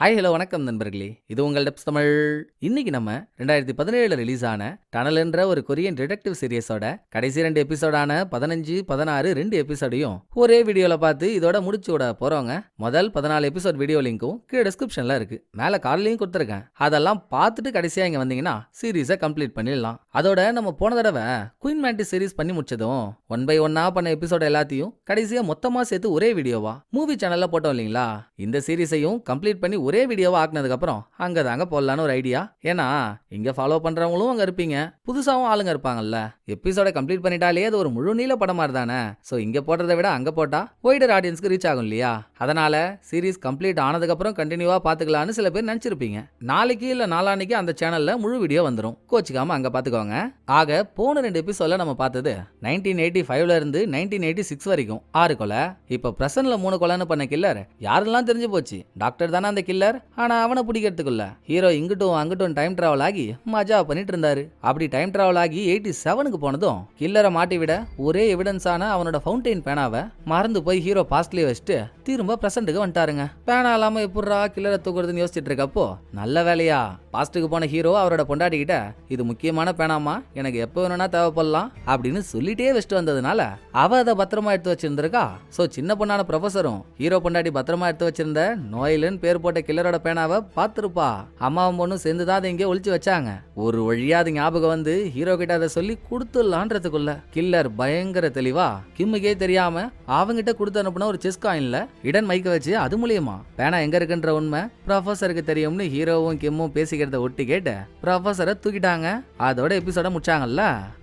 Hi hello வணக்கம் நண்பர்களே, இது உங்கள் டெப்ஸ் தமிழ். இன்னைக்கு நம்ம 2017 ரிலீஸ் ஆன டனல் என்ற ஒரு கொரியன் டிடெக்டிவ் சீரியஸோட கடைசி 2 எபிசோடான 15, 16 2 எபிசோடையும் ஒரே வீடியோல பார்த்து இதோட முடிச்சு விட போறவங்க முதல் 14 எபிசோட் வீடியோ லிங்க்கும் கீழே டிஸ்கிரிப்ஷன்ல இருக்கு, மேல கார்ட்லயும் கொடுத்துருக்கேன். அதெல்லாம் பார்த்துட்டு கடைசியா இங்க வந்தீங்கன்னா சீரீஸை கம்ப்ளீட் பண்ணிடலாம். அதோட நம்ம போன தடவை குயின் மேண்டிஸ் சீரிஸ் பண்ணி முடிச்சதும் 1 by 1 பண்ண எபிசோட எல்லாத்தையும் கடைசியா மொத்தமா சேர்த்து ஒரே வீடியோவா மூவி சேனல்ல போட்டோம் இல்லைங்களா? இந்த சீரீஸையும் கம்ப்ளீட் பண்ணி ஒரே வீடியோவா ஆக்குனதுக்கு அப்புறம் அங்க தாங்க போடலான்னு ஒரு ஐடியா. ஏன்னா இங்க ஃபாலோ பண்றவங்களும் அங்க இருப்பீங்க, புதுசாவும் ஆளுங்க இருப்பாங்கல்ல. எபிசோட கம்ப்ளீட் பண்ணிட்டாலே அது ஒரு முழு நீள படம் மாதிரி தானே. சோ இங்க போடுறதை விட அங்க போட்டா வைடர் ஆடியன்ஸ்க்கு ரீச் ஆகும் இல்லையா? அதனால சீரீஸ் கம்ப்ளீட் ஆனதுக்கு அப்புறம் கண்டினியூவா பாத்துக்கலாம்னு சில பேர் நினைச்சிருப்பீங்க. நாளைக்கு இல்ல நாளான்னைக்கு அந்த சேனல்ல முழு வீடியோ வந்துரும், கோச்சிக்காம அங்க பாத்துக்கோங்க. ஆக போன 2 எபிசோட்ல நம்ம பார்த்தது 1985ல இருந்து 1986 வரைக்கும் 6 கொலை. இப்ப பிரசன்ட்ல 3 கொலைன்னு பண்ண கில்லர் யாரெல்லாம் தெரிஞ்சு போச்சு. டாக்டர் தானே அந்த கில்லர். ஆனா அவனை பிடிக்கிறதுக்குள்ள ஹீரோ இங்கிட்டும் அங்கிட்டும் டைம் டிராவல் ஆகி மஜா பண்ணிட்டு இருந்தாரு. அப்படி டைம் டிராவல் ஆகி 87க்கு போனதும் கில்லரை மாட்டி விட ஒரே எவிடன்ஸான அவனோட ஃபவுண்டைன் பேனாவை மறந்து போய் ஹீரோ பாஸ்ட்லயே வச்சுட்டு திரும்ப பிரசன்ட்டுக்கு வந்துட்டாருங்க. பேனா இல்லாம எப்படா கில்லரை தூக்குறதுன்னு யோசிச்சுட்டு இருக்கப்போ நல்ல வேலையா பாஸ்ட்டுக்கு போன ஹீரோ அவரோட பொண்டாட்டிக்கிட்ட இது முக்கியமான பேனாமா, எனக்கு எப்போ வேணும்னா தேவைப்படலாம் அப்படின்னு சொல்லிட்டே வச்சுட்டு வந்ததுனால அவ அதை பத்திரமா எடுத்து வச்சிருந்திருக்கா. சோ சின்ன பொண்ணான ப்ரொஃபஸரும் ஹீரோ பொண்டாட்டி பத்திரமா எடுத்து வச்சிருந்த நோயிலுன்னு பேர் போட்ட கில்லரோட பேனாவை பார்த்திருப்பா. அம்மாவும் பொண்ணும் சேர்ந்துதான் அதை இங்கே ஒளிச்சு வச்சாங்க. ஒரு வழியா அது ஞாபகம் வந்து ஹீரோ கிட்ட அதை சொல்லி கொடுத்துடலான்றதுக்குள்ள கில்லர் பயங்கர தெளிவா கிம்முக்கே தெரியாம அவங்கிட்ட கொடுத்து அனுப்புன ஒரு செஸ் காயின்ல இடன் மைக்க வச்சு அது மூலியமா பேனா எங்க இருக்குன்ற உண்மை ப்ரொஃபஸருக்கு தெரியும்னு ஹீரோவும் கிம்மும் பேசிக்கிறத ஒட்டி கேட்டு ப்ரொஃபஸரை தூக்கிட்டாங்க. அதோட எபிசோட முடிச்சாங்கல்ல.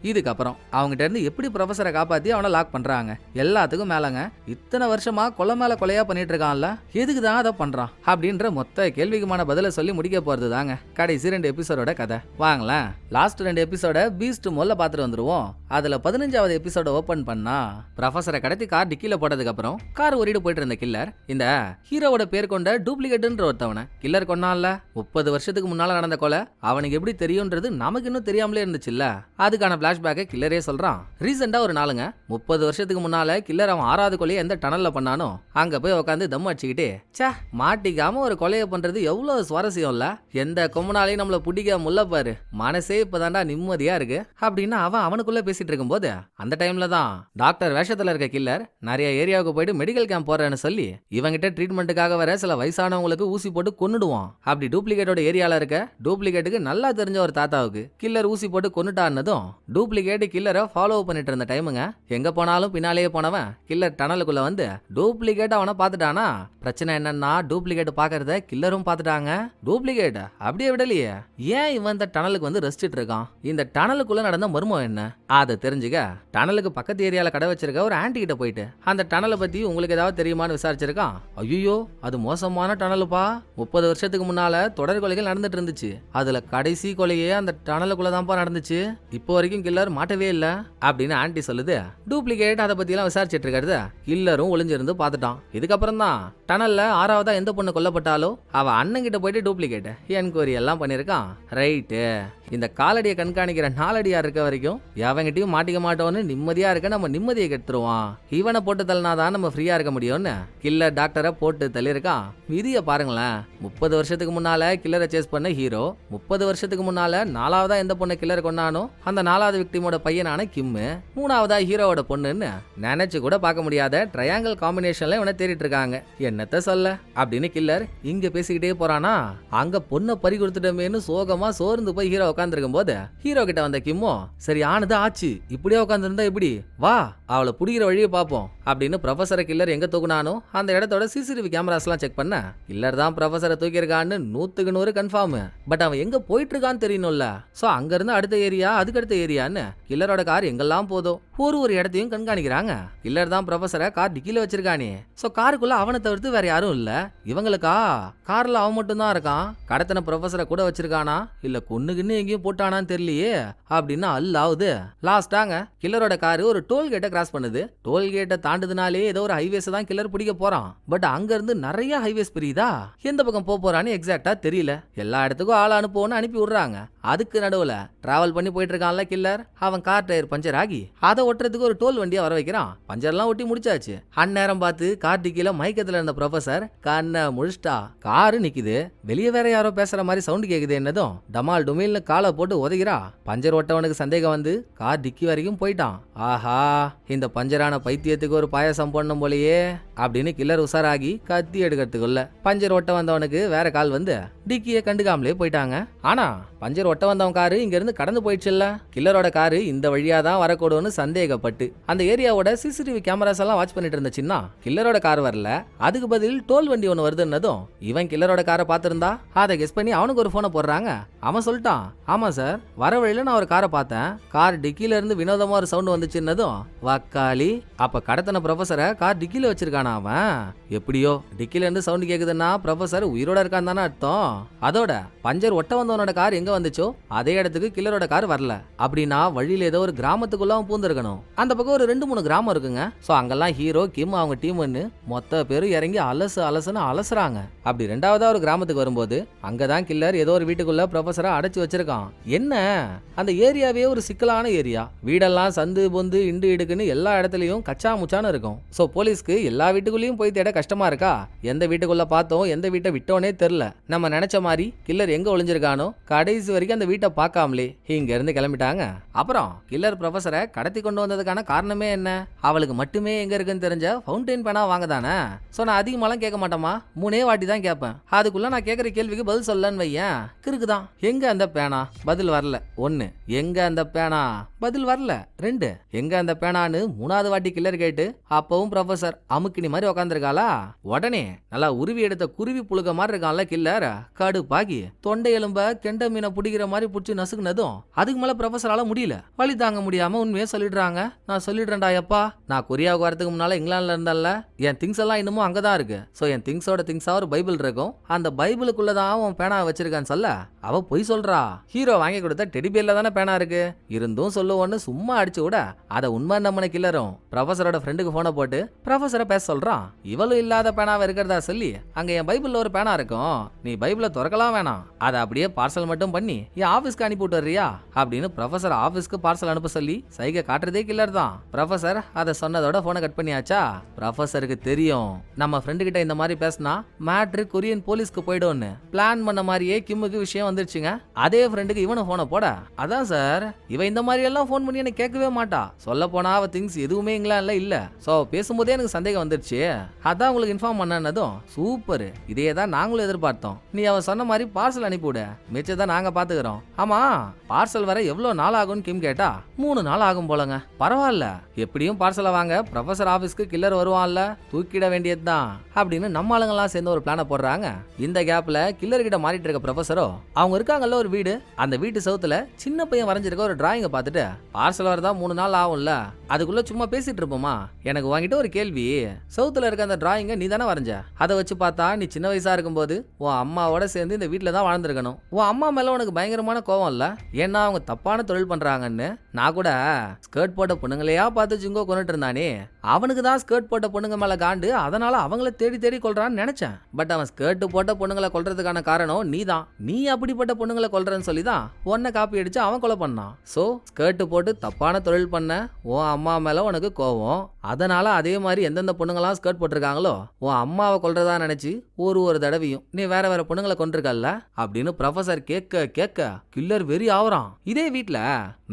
இதுக்கப்புறம் அவங்ககிட்ட இருந்து எப்படி ப்ரொஃபஸரை காப்பாத்தி அவனை லாக் பண்றாங்க. எல்லாத்துக்கும் மேலங்க இத்தனை வருஷமா கொலை மேல கொலையா பண்ணிட்டு இருக்கான்ல, எதுக்குதான் அதை பண்றான் அப்படின்ற மொத்த கேள்விக்குமான பதில சொல்லி முடிக்க போறது தாங்க கடைசி 2 எபிசோடோட கதை. வாங்கலாம் லாஸ்ட் 2 எபிசோட பீஸ்ட் முதல்ல பார்த்துட்டு வந்துருவோம். அதுல 15வது எபிசோட ஓபன் பண்ணா ப்ரொஃபஸரை கடத்தி கார் டிக்கில போட்டதுக்கு அப்புறம் கார் ஓடிட்டு போயிட்டு இருந்த கில்லர் இந்த ஹீரோவோட பேர் கொண்ட டூப்ளிகேட்ன்ற ஒருத்தவனை கில்லர் கொன்னான்ல. 30 வருஷத்துக்கு முன்னால நடந்த கொலை அவனுக்கு எப்படி தெரியும்ன்றது நமக்கு இன்னும் தெரியாமலே இருந்துச்சுல்ல. அதுக்கான பிளாஷ்பேக்கை கில்லரே சொல்றான். ரீசெண்டா ஒரு நாளுங்க 30 வருஷத்துக்கு முன்னால கில்லர் அவன் 6வது கொலையை எந்த டனல்ல பண்ணானோ அங்க போய் உட்காந்து தம் அடிச்சுக்கிட்டே சே மாட்டிக்காம ஒரு கொலையை பண்றது எவ்வளவு சுவாரஸ்யம் இல்ல, எந்த கொம்பனாலையும் நம்மள பிடிக்க முல்ல பாரு, மனசே இப்பதான்டா நிம்மதியா இருக்கு அப்படின்னு அவனுக்குள்ள பேசிட்டு இருக்கும் போது அந்த டைம்ல தான் டாக்டர் வேஷத்துல இருக்க கில்லர் நிறைய ஏரியாவுக்கு போயிட்டு மெடிக்கல் கேம்ப் போறேன்னு சொல்லி இவங்கிட்ட ட்ரீட்மெண்ட்டுக்காக வர சில வயசானவங்களுக்கு ஊசி போட்டு கொன்னுடுவான். அப்படி டூப்ளிகேட்டோட ஏரியால இருக்க டூப்ளிகேட்டுக்கு நல்லா தெரிஞ்ச ஒரு தாத்தாவுக்கு கில்லர் ஊசி போட்டு கொன்னுட்டான்னதும் டூப்ளிகேட் கில்லரை ஃபாலோ பண்ணிட்டு இருந்த டைமுங்க. எங்க போனாலும் பின்னாலேயே போனவன் கில்லர் டனலுக்குள்ள வந்து டூப்ளிகேட் அவனை பார்த்துட்டானா. பிரச்சனை என்னன்னா டூப்ளிகேட் பாக்குறத கில்லரும் பார்த்துட்டாங்க. டூப்ளிகேட் அப்படியே விடலையே, ஏன் இவன் இந்த டனலுக்கு வந்து ரெஸ்டிட்டு இருக்கான், இந்த டனலுக்குள்ள நடந்த மர்மம் என்ன அதை தெரிஞ்சுக்க டனலுக்கு பக்கத்து ஏரியால கடை வச்சிருக்க ஒரு ஆன்டி கிட்ட போயிட்டு அந்த டனலை பத்தி உங்களுக்கு ஏதாவது தெரியுமான்னு விசாரிச்சிருக்கான். ஐயோ அது மோசமான டனலுப்பா, 30 வருஷத்துக்கு முன்னால தொடர் கொலைகள் நடந்துட்டு இருந்துச்சு, அதுல கடைசி கொலையே அந்த டனலுக்குள்ளதான்ப்பா நடந்துச்சு, இப்போ வரைக்கும் கில்லர் மாட்டவே இல்ல அப்படின்னு ஆன்டி சொல்லுது. டூப்ளிகேட் அதை பத்தி எல்லாம் விசாரிச்சிட்டு இருக்கிறது கில்லரும் ஒளிஞ்சிருந்து பார்த்துட்டான். இதுக்கப்புறம் தான் டனல்ல 6வதா எந்த பொண்ணு கொல்லப்பட்டாலோ அவ அண்ணன் கிட்ட போயிட்டு டூப்ளிகேட் என்கொயரி எல்லாம் பண்ணிருக்கான். ரைட்டு, இந்த காலடியை கண்காணிக்கிற நாலடியார் இருக்க வரைக்கும் எவங்கிட்டையும் மாட்டிக்க மாட்டோன்னு நிம்மதியா இருக்க நம்ம நிம்மதியை கெடுத்துருவான். இவனை போட்டு தள்ளினாதான் நம்ம ஃப்ரீயா இருக்க முடியும்னு கில்லர் டாக்டரை போட்டு தள்ளியிருக்கான். விதிய பாருங்களேன், 30 வருஷத்துக்கு முன்னால கில்லரை சேஸ் பண்ண ஹீரோ 30 வருஷத்துக்கு முன்னால 4வதா எந்த பொண்ணு கில்லர் கொண்டானோ அந்த 4வது விக்டிமோட பையனான கிம்மு 3வதா ஹீரோவோட பொண்ணுன்னு நினைச்சு கூட பார்க்க முடியாத ட்ரையாங்கிள் காம்பினேஷன்ல இவனை தேடிட்டு இருக்காங்க. என்னத்த சொல்ல அப்படின்னு கில்லர் இங்க பேசிக்கிட்டே போறானா. அங்க பொண்ணை பறி கொடுத்துட்டமேன்னு சோகமா சோர்ந்து போய் ஹீரோ உட்காந்துருக்கும் போது ஹீரோ கிட்ட வந்த கிம்மோ சரி ஆனது ஆச்சு, இப்படியே உட்காந்துருந்தா எப்படி, வா அவளை புடிக்கிற வழியை பார்ப்போம் அப்படின்னு ப்ரொஃபஸரை கில்லர் எங்க தூக்குனானோ அந்த இடத்தோட சிசிடிவி கேமராஸ் எல்லாம் செக் பண்ண கில்லர் தான் ப்ரொஃபஸரை தூக்கியிருக்கான்னு 100க்கு 100 கன்ஃபார்ம். பட் அவன் எங்க போயிட்டு இருக்கான்னு தெரியணும்ல. சோ அங்க இருந்து அடுத்த ஏரியா அதுக்கு அடுத்த ஏரியான்னு கில்லரோட கார் எங்கெல்லாம் போதும் ஒரு இடத்தையும் கண்காணிக்கிறாங்க. கில்லர் தான் ப்ரொஃபஸரை கார் டிக்கில வச்சிருக்கானே. சோ காருக்குள்ள அவனை தவிர்த்து வேற யாரும் இல்ல. இவங்களுக்கா கார்ல அவன் மட்டும் தான் இருக்கான். கடத்தின ப்ரொஃபஸரை கூட வச்சிருக்கானா இல்ல கொன்னுக்குன்னு எங்கேயும் போட்டானான்னு தெரியலையே அப்படின்னு அல்லாவுது. லாஸ்டாங்க கில்லரோட காரு ஒரு டோல்கேட்டை கிராஸ் பண்ணுது. டோல்கேட்டை தாண்டதுனாலே ஏதோ ஒரு ஹைவேஸ் தான் கில்லர் பிடிக்க போறான். பட் அங்க இருந்து நிறைய ஹைவேஸ் பிரியுதா, எந்த பக்கம் போறான்னு எக்ஸாக்டா தெரியல. எல்லா இடத்துக்கும் ஆள் அனுப்புவோன்னு அனுப்பி விடுறாங்க. அதுக்கு நடுவுல டிராவல் பண்ணி போயிட்டு இருக்கான்ல கில்லர், அவன் கார் டயர் பஞ்சர் ஆகி அதை ஒட்டுறதுக்கு ஒரு டோல் வண்டியை வர வைக்கிறான். பஞ்சர்லாம் ஒட்டி முடிச்சாச்சு. அந்நேரம் பார்த்து கார் டிக்கில மயக்கத்துல இருந்த ப்ரொஃபசர் கண்ணை முழிச்சிட்டா. காரு நிக்குது, வெளியே வேற யாரோ பேசுற மாதிரி சவுண்ட் கேக்குது. என்னதும் டமால் டுமில்னு காலை போட்டு உதைக்கிறா. பஞ்சர் ஒட்டவனுக்கு சந்தேகம் வந்து கார் டிக்கி வரைக்கும் போயிட்டான். ஆஹா, இந்த பஞ்சரான பைத்தியத்துக்கு ஒரு பாயசம் போடணும் போலயே அப்படின்னு கில்லர் உசாராகி கத்தி எடுக்கிறதுக்குள்ள பஞ்சர் ஒட்ட வந்தவனுக்கு வேற கால் வந்து டிக்கியை கண்டுக்காமலே போயிட்டாங்க. ஆனா பஞ்சர் ஒட்ட வந்தவன் காரு இங்க இருந்து கடந்து போயிடுச்சுல்ல. கில்லரோட காரு இந்த வழியா தான் வரக்கூடும்னு சந்தேகப்பட்டு அந்த ஏரியாவோட சிசிடிவி கேமராஸ் எல்லாம் வாட்ச் பண்ணிட்டு இருந்துச்சுன்னா கில்லரோட கார் வரல, அதுக்கு பதில் டோல் வண்டி ஒன்று வருதுன்னதும் இவன் கில்லரோட காரை பார்த்திருந்தா அதை கெஸ் பண்ணி அவனுக்கு ஒரு போனை போடுறாங்க. அவன் சொல்லிட்டான், ஆமா சார், வர வழியில நான் ஒரு காரை பார்த்தேன், கார் டிக்கில இருந்து வினோதமா ஒரு சவுண்ட் வந்துச்சுன்னதும் வக்காலி, அப்ப கடத்தின ப்ரொஃபஸரை கார் டிக்கில வச்சிருக்கானா அவன். எப்படியோ டிக்கில இருந்து சவுண்ட் கேக்குதுன்னா ப்ரொஃபஸர் உயிரோட இருக்கான் தானே அர்த்தம். அதோட பஞ்சர் ஒட்ட வந்தவனோட கார் எங்க வந்துச்சோ அதே இடத்துக்கு கில்லரோட கார் வரல. அப்படின்னா வழியில ஏதோ ஒரு கிராமத்துக்குள்ள அவன் பூந்திருக்கணும். அந்த பக்கம் ஒரு 2-3 கிராமம் இருக்குங்க. சோ அங்கெல்லாம் ஹீரோ கிம் அவங்க டீம்னு மொத்த பேரும் இறங்கி அலசுன்னு அலசுறாங்க. அப்படி ரெண்டாவதா ஒரு கிராமத்துக்கு வரும்போது அங்கதான் கில்லர் ஏதோ ஒரு வீட்டுக்குள்ள ப்ரொஃபஸரை அடைச்சு வச்சிருக்கான். என்ன அந்த ஏரியாவே ஒரு சிக்கலான ஏரியா, வீடெல்லாம் சந்து பொந்து இண்டு இடுக்குன்னு எல்லா இடத்துலயும் கச்சா முச்சான்னு இருக்கும். சோ போலீஸ்க்கு எல்லா வீட்டுக்குள்ளேயும் போய் தேட கஷ்டமா இருக்கா. எந்த வீட்டுக்குள்ள பார்த்தோம் எந்த வீட்டை விட்டோனே தெரியல. நம்ம நினைச்ச மாதிரி கில்லர் எங்க ஒளிஞ்சிருக்கானோ கடைசி வரைக்கும் அந்த வீட்டை பார்க்காமலே இங்க இருந்து கிளம்பிட்டாங்க. அப்புறம் கில்லர் ப்ரொஃபஸரை கடத்தி கொண்டு வந்ததுக்கான காரணமே என்ன, அவளுக்கு மட்டுமே எங்க இருக்குன்னு தெரிஞ்ச ஃபவுண்டைன் பேனா வாங்க தானே. சோ நான் அதிகமாலாம் கேட்க மாட்டேமா, 3 வாட்டி தான் கேட்பேன். அதுக்குள்ள நான் கேட்கற கேள்விக்கு பதில் சொல்லன்னு வையேன், கிறுக்குதான். எங்க அந்த பேனா, பதில் வரல. 1, எங்க அந்த பேனா, பதில் வரல. 2, எங்க அந்த பேனான்னு 3வது வாட்டி கில்லர் கேட்டு அப்பவும் ப்ரொஃபஸர் அமுக்கினி மாதிரி உக்காந்துருக்காளா. உடனே நல்லா உருவி எடுத்த குருவி புழுக மாதிரி இருக்கான்ல கில்லர், கடுப்பாகி தொண்டை எலும்ப கெண்ட மீனை பிடிக்கிற மாதிரி பிடிச்சி நசுக்குனதும் அதுக்கு மேல ப்ரொஃபஸரால முடியல. வழி தாங்க முடியாம உண்மையே சொல்லிடுறாங்க. நான் சொல்லிடுறேன்டா எப்பா, நான் கொரியாவுக்கு வரதுக்கு முன்னால இங்கிலாந்துல இருந்தால என் திங்ஸ் எல்லாம் இன்னமும் அங்கதான் இருக்கு. சோ என் திங்ஸோட திங்ஸா ஒரு பைபிள் இருக்கும், அந்த பைபிளுக்குள்ளதான் அவன் பேனா வச்சிருக்கான்னு சொல்ல அவ பொய் சொல்றா. ஹீரோ வாங்கி கொடுத்த டெடி பேர்ல தானே பேனா இருக்கு, இருந்தும் சொல்லுவோன்னு சும்மா அடிச்சு விட அதை உண்மை நம்மன கில்லரும் ப்ரொஃபஸரோட ஃப்ரெண்டுக்கு போனை போட்டு ப்ரொஃபஸரை பேச சொல்றான். இவளும் இல்லாத பேனாவை இருக்கிறதா சொல்லி அங்க என் பைபிள்ல ஒரு பேனா இருக்கும், நீ பைபிளை திறக்கலாம் வேணாம், அதை அப்படியே பார்சல் மட்டும் பண்ணி என் ஆபீஸ்க்கு அனுப்பி விட்டுறியா அப்படின்னு ப்ரொஃபஸர் ஆபீஸ்க்கு பார்சல் அனுப்ப சொல்லி சைகை காட்டுறதே கில்லர் தான். ப்ரொஃபஸர் அதை சொன்னதோட போனை கட் பண்ணியாச்சா. ப்ரொஃபஸருக்கு தெரியும் நம்ம ஃப்ரெண்டு கிட்ட இந்த மாதிரி பேசினா மேட்ரு கொரியன் போலீஸ்க்கு போயிடும்னு. பிளான் பண்ண மாதிரியே கிம்முக்கு விஷயம் வந்துருச்சுங்க. அதே ஃப்ரெண்டுக்கு இவனை போனை போட, அதான் சார் இவ இந்த மாதிரி எல்லாம் போன் பண்ணி எனக்கு கேட்கவே மாட்டா, சொல்ல போனா அவ திங்ஸ் எதுவுமே இங்கிலாந்துல இல்ல. சோ பேசும்போதே எனக்கு சந்தேகம் வந்துருச்சு, அதான் உங்களுக்கு இன்ஃபார்ம் பண்ணனதும் சூப்பர், இதே தான் நாங்களும் எதிர்பார்த்தோம், நீ அவ சொன்ன மாதிரி பார்சல் அனுப்பிவிட, மிச்சதான் நாங்க பாத்துக்கிறோம். ஆமா பார்சல் வர எவ்வளவு நாள் ஆகும்னு கிம் கேட்டா 3 நாள் ஆகும் போலங்க. பரவாயில்ல, எப்படியும் பார்சலை வாங்க ப்ரொஃபஸர் ஆபீஸ்க்கு கில்லர் வருவான்ல, தூக்கிட வேண்டியதுதான் அப்படின்னு நம்ம ஆளுங்கெல்லாம் சேர்ந்து ஒரு பிளான போடுறாங்க. இந்த கேப்ல கில்லர் கிட்ட மாறிட்டு இருக்க ப்ரொஃபஸரோ அவங்க இருக்காங்கல்ல ஒரு வீடு, அந்த வீட்டு சவுத்துல சின்ன பையன் வரைஞ்சிருக்க ஒரு டிராயிங்க பார்த்துட்டு பார்சல் வரதா 3 நாள் ஆகும்ல, அதுக்குள்ள சும்மா பேசிட்டு இருப்போமா, எனக்கு வாங்கிட்டு ஒரு கேள்வி, சவுத்துல இருக்க அந்த டிராயிங்க நீ தானே வரைஞ்ச, அதை வச்சு பார்த்தா நீ சின்ன வயசா இருக்கும்போது உன் அம்மாவோட சேர்ந்து இந்த வீட்டுல தான் வாழ்ந்துருக்கணும். உன் அம்மா மேல உனக்கு பயங்கரமான கோவம் இல்ல, ஏன்னா அவங்க தப்பான தொழில் பண்றாங்கன்னு. நான் கூட ஸ்கர்ட் போட்ட பொண்ணுங்களையா பார்த்து ஜிங்கோ கொண்டுட்டு இருந்தானே, அவனுக்கு தான் ஸ்கர்ட் போட்ட பொண்ணுங்க மேல காண்டு, அதனால அவங்கள தேடி தேடி கொல்றான்னு நினைச்சேன். பட் அவன் ஸ்கர்ட் போட்ட பொண்ணுங்களை கொல்றதுக்கான காரணம் நீ தான், நீ அப்படிப்பட்ட பொண்ணுங்களை கொல்றன்னு சொல்லி தான் உன்னை காப்பி அடிச்சு அவன் கொலை பண்ணான். சோ ஸ்கர்ட் போட்டு தப்பான தொழில் பண்ண உன் அம்மா மேல உனக்கு கோவம், அதனால அதே மாதிரி எந்தெந்த பொண்ணுங்களாம் ஸ்கர்ட் போட்டிருக்காங்களோ உன் அம்மாவை கொல்றதா நினைச்சு ஒரு தடவையும் நீ வேற வேற பொண்ணுங்களை கொண்டிருக்கல்ல அப்படின்னு ப்ரொஃபஸர் கேட்க கேட்க கில்லர் வெறி ஆவறான். இதே வீட்டுல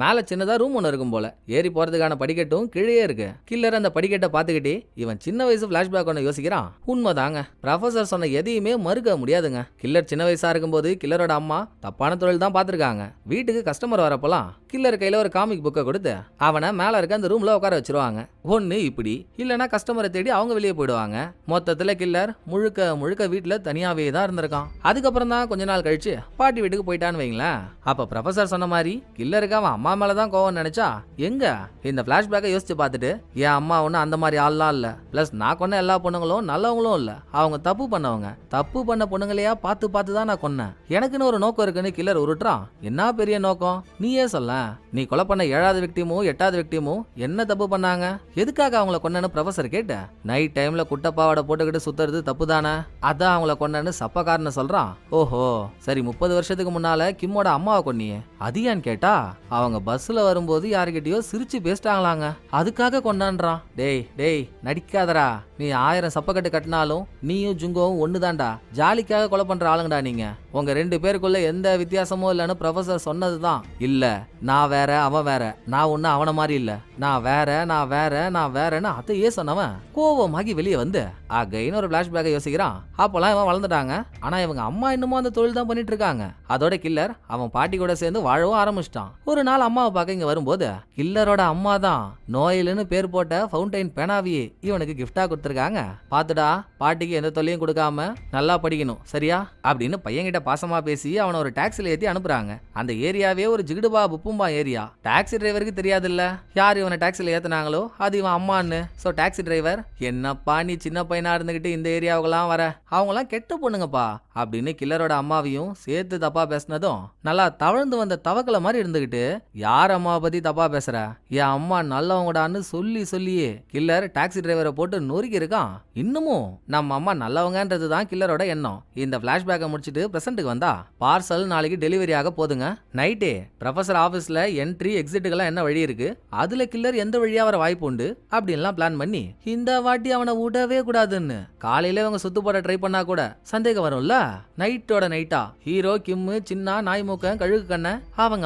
மேல சின்னதா ரூம் ஒன்று இருக்கும் போல, ஏறி போறதுக்கான படிக்கட்டும் கீழே இருக்கு. கில்லர் அந்த படிக்கட்டை பார்த்துக்கிட்டே இவன் சின்ன வயசு பிளாஷ்பேக் ஒன்று யோசிக்கிறான். உண்மைதாங்க, ப்ரொஃபஸர் சொன்ன எதையுமே மறுக்க முடியாதுங்க. கில்லர் சின்ன வயசா இருக்கும்போது கில்லரோட அம்மா தப்பான தொழில் தான் பார்த்துருக்காங்க. வீட்டுக்கு கஸ்டமர் வரப்போலாம் கில்லர் கையில ஒரு காமிக் புக்கை கொடுத்து அவனை மேல இருக்க அந்த ரூம்ல உட்கார வச்சிருவாங்க. ஒன்னு இப்படி இல்லைன்னா கஸ்டமரை தேடி அவங்க வெளியே போயிடுவாங்க. மொத்தத்துல கில்லர் முழுக்க வீட்டுல தனியாவே தான் இருந்திருக்கான். அதுக்கப்புறம் தான் கொஞ்ச நாள் கழிச்சு பாட்டி வீட்டுக்கு போயிட்டான்னு வைங்களேன். அப்ப ப்ரொஃபஸர் சொன்ன மாதிரி கில்லருக்கு அவன் அம்மா மேலதான் கோவம் நினைச்சா, எங்க இந்த பிளாஷ்பேக்கை யோசிச்சு பார்த்துட்டு என் அம்மா ஒண்ணு அந்த மாதிரி ஆள்லாம் இல்ல, பிளஸ் நான் கொன்ன எல்லா பொண்ணுங்களும் நல்லவங்களும் இல்ல, அவங்க தப்பு பண்ணவங்க, தப்பு பண்ண பொண்ணுங்களையா பார்த்து தான் நான் கொன்னேன், எனக்குன்னு ஒரு நோக்கம் இருக்குன்னு கில்லர் உருட்டுறான். என்ன பெரிய நோக்கம் நீயே சொல்ல, நீ கொலை பண்ண 7வது விக்டிமும் 8வது விக்டிமும் என்ன தப்பு பண்ணாங்க, எதுக்காக அவங்கள கொன்னன்னு ப்ரொஃபஸர் கேட்ட. நைட் டைம்ல குட்டப்பாவோட போட்டுக்கிட்டு சுத்துறது தப்பு தானே, அதான் அவங்கள கொன்னன்னு சப்பக்காரன்னு சொல்றான். ஓஹோ சரி, 30 வருஷத்துக்கு முன்னால கிம்மோட அம்மாவை கொன்னியே அது ஏன்னு கேட்டா, அவங்க பஸ்ல வரும்போது யாருக்கிட்டயோ சிரிச்சு பேசிட்டாங்களாங்க, அதுக்காக கொண்டான்றான். டேய் நடிக்காதரா, நீ 1000 சப்பக்கட்டு கட்டினாலும் நீயும் ஜுங்கோவும் ஒண்ணுதான்டா. ஜாலிக்காக கொலை பண்ற ஆளுங்கடா நீங்க. உங்க 2 பேருக்குள்ள எந்த வித்தியாசமும் இல்லைன்னு ப்ரொஃபசர் சொன்னதுதான். இல்ல நான் வேற அவன் வேற, நான் ஒண்ணு அவன மாதிரி இல்ல, நான் வேறன்னு அதையே சொன்னவன் கோவமாகி வெளியே வந்து அகைன்னு ஒரு பிளாஷ்பேக்கை யோசிக்கிறான். அப்பெல்லாம் இவன் வளர்ந்துட்டாங்க. ஆனா இவங்க அம்மா இன்னமும் அந்த தொழில் தான் பண்ணிட்டு இருக்காங்க. அதோட கில்லர் அவன் பாட்டி கூட சேர்ந்து வாழவும் ஆரம்பிச்சிட்டான். ஒரு நாள் அம்மாவை பார்க்க இங்க வரும்போது கில்லரோட அம்மா தான் நோயில்னு பேர் போட்ட ஃபவுண்டைன் பேனாவியே இவனுக்கு கிஃப்டா கொடுத்துருக்காங்க. பாத்துடா, பாட்டிக்கு எந்த தொல்லையும் கொடுக்காம நல்லா படிக்கணும் சரியா அப்படின்னு பையன்கிட்ட பாசமா பேசி அவனை ஒரு டாக்ஸில ஏத்தி அனுப்புறாங்க. அந்த ஏரியாவே ஒரு ஜிகிடுபா புப்பும்பா ஏரியா. டாக்ஸி டிரைவருக்கு தெரியாது இல்ல யார் இவனை டாக்ஸில ஏத்தினாங்களோ அது இவன் அம்மான்னு. சோ டாக்ஸி டிரைவர், என்னப்பா நீ சின்ன பையனா இருந்துகிட்டு இந்த ஏரியாவுக்கெல்லாம் வர, அவங்களாம் கெட்ட பொண்ணுங்கப்பா அப்படின்னு கில்லரோட அம்மாவையும் சேர்த்து தப்பா பேசினதும் நல்லா தவழ்ந்து வந்த தவக்கலை மாதிரி இருந்துகிட்டு, யார் அம்மாவை பத்தி தப்பா பேசுற, என் அம்மா நல்லவங்கடான்னு சொல்லியே கில்லர் டாக்ஸி டிரைவரை போட்டு நொறுக்கி இருக்கான். இன்னமும் நம்ம அம்மா நல்லவங்கன்றது தான் கில்லரோட எண்ணம். இந்த பிளாஷ்பேக்கை முடிச்சுட்டு பிரசன்ட்டுக்கு வந்தா பார்சல் நாளைக்கு டெலிவரி ஆக போதுங்க. நைட்டே ப்ரொஃபசர் ஆபீஸ்ல என்ட்ரி எக்ஸிட்டுக்கெல்லாம் என்ன வழி இருக்கு, அதுல கில்லர் எந்த வழியா வர வாய்ப்பு உண்டு அப்படின்லாம் பிளான் பண்ணி இந்த வாட்டி அவனை விடவே கூடாதுன்னு காலையில இவங்க சுத்து போட ட்ரை பண்ணா கூட சந்தேகம் வரும்ல. நைட்டோட நைட்டா ஹீரோ கிம்மு சின்ன நாய்மூக்க கழுகு கண்ண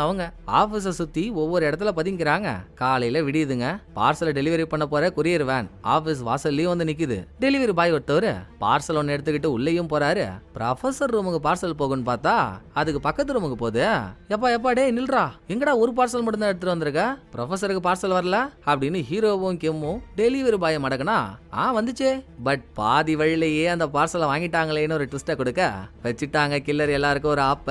அவங்க ஆபீஸ சுத்தி ஒவ்வொரு இடத்துல பதுங்கிறாங்க. காலையில விடியுதுங்க. பார்சலை டெலிவரி பண்ண போற கொரியர் வேன் ஆபீஸ் வாசல்லயும் வந்து நிக்குது. டெலிவரி பாய் ஒருத்தவர் பார்சல் ஒன்னு எடுத்துக்கிட்டு உள்ளேயும் போறாரு. ப்ரொஃபசர் ரூமுக்கு பார்சல் போகுன்னு பார்த்தா அதுக்கு பக்கத்து ரூமுக்கு போகுது. எப்பா டே நில்றா, எங்கடா ஒரு பார்சல் மட்டும் தான் எடுத்துட்டு வந்திருக்க, ப்ரொஃபசருக்கு பார்சல் வரல அப்படின்னு ஹீரோவும் கிம்மும் டெலிவரி பாயை மடக்கனா வந்துச்சே. பட் பாதி வழியிலேயே அந்த பார்சலை வாங்கிட்டாங்களேன்னு ஒரு ட்விஸ்ட கொடுக்க வச்சுட்டாங்க கில்லர் எல்லாருக்கும் ஒரு ஆப்ப.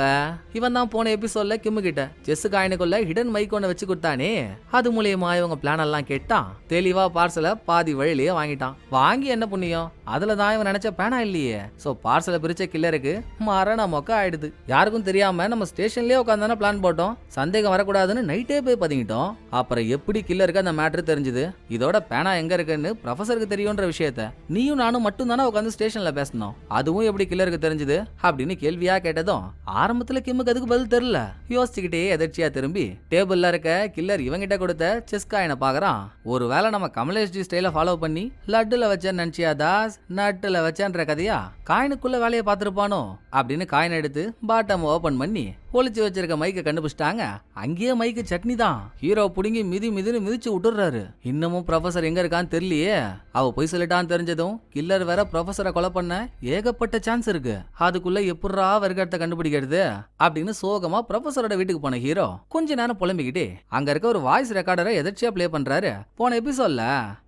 இவன் தான் போன எபிசோட்ல கிம்மு கிட்ட செஸ் காயினுக்குள்ள ஹிடன் மைக் ஒண்ணு வச்சு கொடுத்தானே, அது மூலியமா இவங்க பிளான் எல்லாம் கேட்டான். தெளிவா பார்சலை பாதி வழியிலேயே வாங்கிட்டான். வாங்கி என்ன புண்ணியம், அதுலதான் இவன் நினைச்ச பேனா இல்லையே. சோ பார்சலை பிரிச்ச கில்லருக்கு மரண மொக்க ஆயிடுது. யாருக்கும் தெரியாம நம்ம ஸ்டேஷன்லயே உட்காந்தானே பிளான் போட்டோம், சந்தேகம் வரக்கூடாதுன்னு நைட்டே போய் பதுங்கிட்டோம். அப்புறம் எப்படி கில்லருக்கு அந்த மேட்டர் தெரிஞ்சது, இதோட பேனா எங்க இருக்குன்னு ப்ரொஃபசருக்கு தெரியும்ன்ற விஷயத்த நீயும் நானும் மட்டும் தானே உட்காந்து ஸ்டேஷன்ல பேசணும், அதுவும் எப்படி கில்லருக்கு தெரிஞ்சது அப்படின்னு கேள்வியா கேட்டதும் ஆரம்பத்துல கிம்முக்கு அதுக்கு பதில் தெரியல. யோசிச்சுக்கிட்டே எதிர்ச்சியா திரும்பி டேபிள்ல இருக்க கில்லர் இவங்கிட்ட கொடுத்த செஸ் காயினை பாக்குறான். ஒருவேளை நம்ம கமலேஷ் ஜி ஸ்டைல ஃபாலோ பண்ணி லட்டுல வச்சேன்னு நினைச்சியா தாஸ், நட்டுல வச்சேன்ற கதையா காயினுக்குள்ள வேலையை பார்த்திருப்பானோ அப்படின்னு காயின் எடுத்து பாட்டம் ஓபன் பண்ணி ஒளிச்சு வச்சிருக்க மைக்க கண்டுபிடிச்சிட்டாங்க. அங்கேயே மைக்கு சட்னி தான். ஹீரோ புடுங்கி மிதின்னு மிதிச்சு விட்டுறாரு. இன்னமும் ப்ரொஃபசர் எங்க இருக்கான்னு தெரியலையே. அவ போய் சொல்லிட்டான்னு தெரிஞ்சதும் கில்லர் வேற ப்ரொஃபசரை கொலை பண்ண ஏகப்பட்ட சான்ஸ் இருக்கு, அதுக்குள்ள எப்படா வருகத்தை கண்டுபிடிக்கிறது அப்படின்னு சோகமா ப்ரொஃபசரோட வீட்டுக்கு போன ஹீரோ கொஞ்ச நேரம் புலம்பிக்கிட்டே அங்க இருக்க ஒரு வாய்ஸ் ரெக்கார்டரை எதிர்ச்சியா பிளே பண்றாரு. போன எபிசோட்ல